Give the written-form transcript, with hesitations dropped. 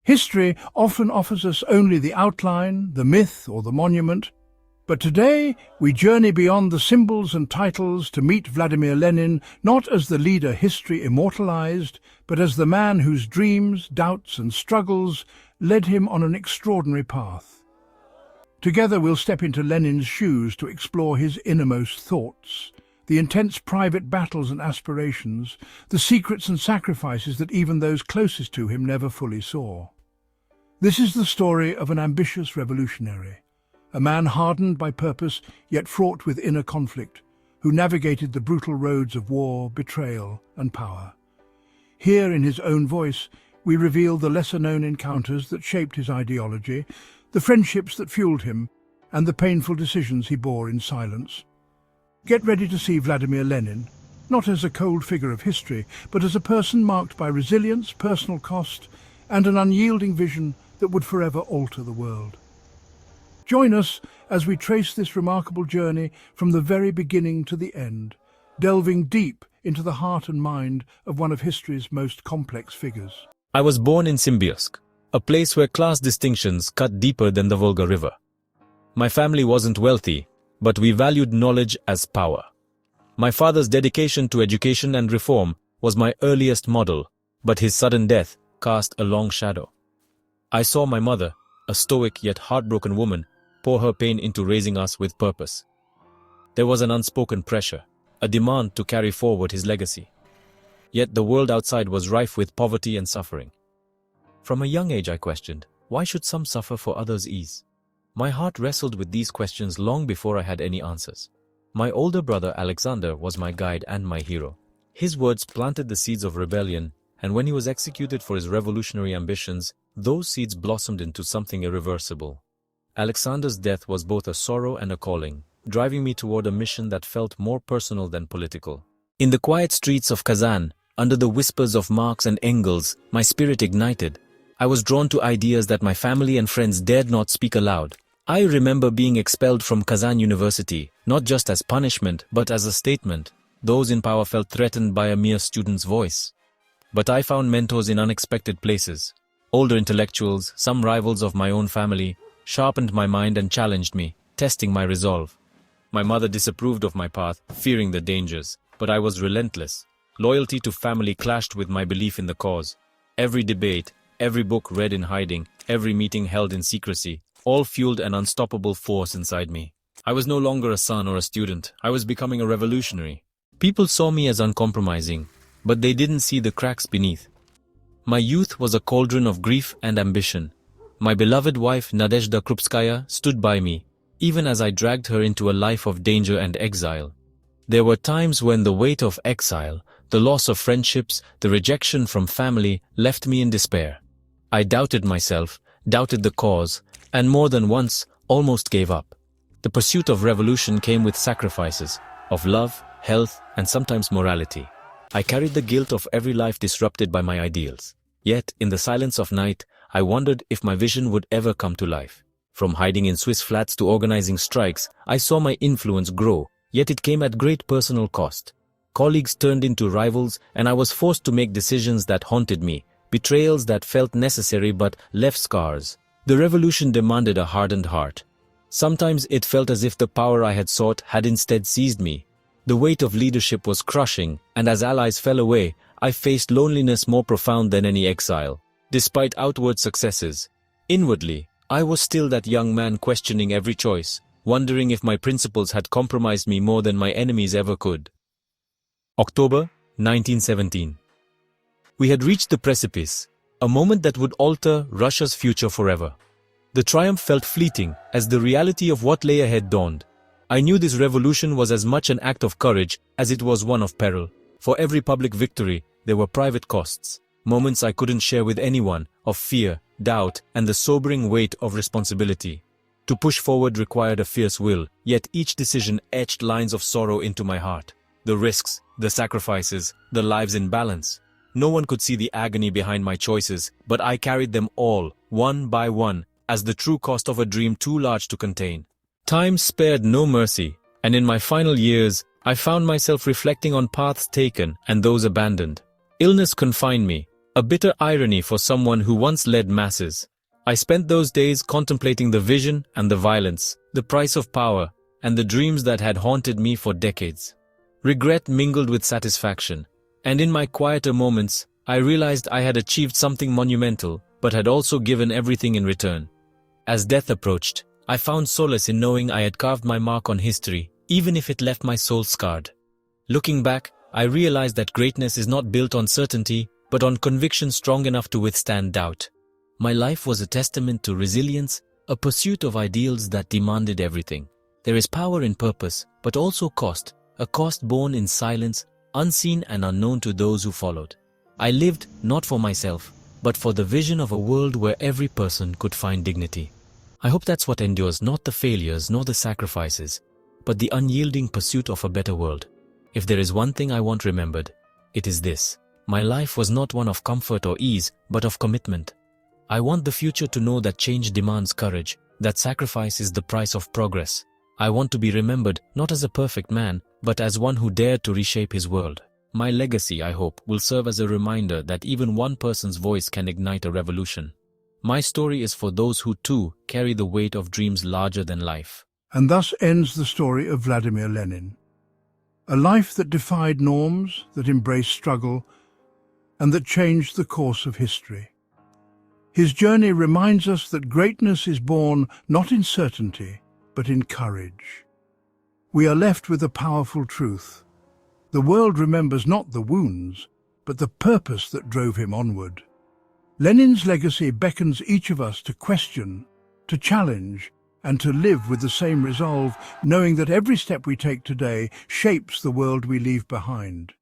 History often offers us only the outline, the myth, or the monument, but today we journey beyond the symbols and titles to meet Vladimir Lenin not as the leader history immortalized, but as the man whose dreams, doubts, and struggles led him on an extraordinary path. Together we'll step into Lenin's shoes to explore his innermost thoughts, the intense private battles and aspirations, the secrets and sacrifices that even those closest to him never fully saw. This is the story of an ambitious revolutionary, a man hardened by purpose yet fraught with inner conflict, who navigated the brutal roads of war, betrayal, and power. Here, in his own voice, we reveal the lesser-known encounters that shaped his ideology, the friendships that fueled him, and the painful decisions he bore in silence. Get ready to see Vladimir Lenin, not as a cold figure of history, but as a person marked by resilience, personal cost, and an unyielding vision that would forever alter the world. Join us as we trace this remarkable journey from the very beginning to the end, delving deep into the heart and mind of one of history's most complex figures. I was born in Symbiusk, a place where class distinctions cut deeper than the Volga River. My family wasn't wealthy, but we valued knowledge as power. My father's dedication to education and reform was my earliest model, but his sudden death cast a long shadow. I saw my mother, a stoic yet heartbroken woman, pour her pain into raising us with purpose. There was an unspoken pressure, a demand to carry forward his legacy. Yet the world outside was rife with poverty and suffering. From a young age I questioned, why should some suffer for others' ease? My heart wrestled with these questions long before I had any answers. My older brother Alexander was my guide and my hero. His words planted the seeds of rebellion, and when he was executed for his revolutionary ambitions, those seeds blossomed into something irreversible. Alexander's death was both a sorrow and a calling, driving me toward a mission that felt more personal than political. In the quiet streets of Kazan, under the whispers of Marx and Engels, my spirit ignited. I was drawn to ideas that my family and friends dared not speak aloud. I remember being expelled from Kazan University, not just as punishment, but as a statement. Those in power felt threatened by a mere student's voice. But I found mentors in unexpected places. Older intellectuals, some rivals of my own family, sharpened my mind and challenged me, testing my resolve. My mother disapproved of my path, fearing the dangers, but I was relentless. Loyalty to family clashed with my belief in the cause. Every debate, every book read in hiding, every meeting held in secrecy, all fueled an unstoppable force inside me. I was no longer a son or a student. I was becoming a revolutionary. People saw me as uncompromising, but they didn't see the cracks beneath. My youth was a cauldron of grief and ambition. My beloved wife Nadezhda Krupskaya stood by me, even as I dragged her into a life of danger and exile. There were times when the weight of exile, the loss of friendships, the rejection from family left me in despair. I doubted myself, doubted the cause, and more than once almost gave up. The pursuit of revolution came with sacrifices, of love, health, and sometimes morality. I carried the guilt of every life disrupted by my ideals. Yet, in the silence of night, I wondered if my vision would ever come to life. From hiding in Swiss flats to organizing strikes, I saw my influence grow, yet it came at great personal cost. Colleagues turned into rivals, and I was forced to make decisions that haunted me, betrayals that felt necessary but left scars. The revolution demanded a hardened heart. Sometimes it felt as if the power I had sought had instead seized me. The weight of leadership was crushing, and as allies fell away, I faced loneliness more profound than any exile. Despite outward successes, inwardly, I was still that young man questioning every choice, wondering if my principles had compromised me more than my enemies ever could. October 1917. We had reached the precipice, a moment that would alter Russia's future forever. The triumph felt fleeting as the reality of what lay ahead dawned. I knew this revolution was as much an act of courage as it was one of peril. For every public victory, there were private costs, moments I couldn't share with anyone, of fear, doubt, and the sobering weight of responsibility. To push forward required a fierce will, yet each decision etched lines of sorrow into my heart. The risks, the sacrifices, the lives in balance. No one could see the agony behind my choices, but I carried them all, one by one, as the true cost of a dream too large to contain. Time spared no mercy, and in my final years, I found myself reflecting on paths taken and those abandoned. Illness confined me, A bitter irony for someone who once led masses. I spent those days contemplating the vision and the violence, the price of power, and the dreams that had haunted me for decades. Regret mingled with satisfaction, and in my quieter moments, I realized I had achieved something monumental, but had also given everything in return. As death approached, I found solace in knowing I had carved my mark on history, even if it left my soul scarred. Looking back, I realized that greatness is not built on certainty, but on conviction strong enough to withstand doubt. My life was a testament to resilience, a pursuit of ideals that demanded everything. There is power in purpose, but also cost, a cost borne in silence, unseen and unknown to those who followed. I lived not for myself, but for the vision of a world where every person could find dignity. I hope that's what endures, not the failures nor the sacrifices, but the unyielding pursuit of a better world. If there is one thing I want remembered, it is this. My life was not one of comfort or ease, but of commitment. I want the future to know that change demands courage, that sacrifice is the price of progress. I want to be remembered not as a perfect man, but as one who dared to reshape his world. My legacy, I hope, will serve as a reminder that even one person's voice can ignite a revolution. My story is for those who too carry the weight of dreams larger than life. And thus ends the story of Vladimir Lenin. A life that defied norms, that embraced struggle, and that changed the course of history. His journey reminds us that greatness is born not in certainty, but in courage. We are left with a powerful truth. The world remembers not the wounds, but the purpose that drove him onward. Lenin's legacy beckons each of us to question, to challenge, and to live with the same resolve, knowing that every step we take today shapes the world we leave behind.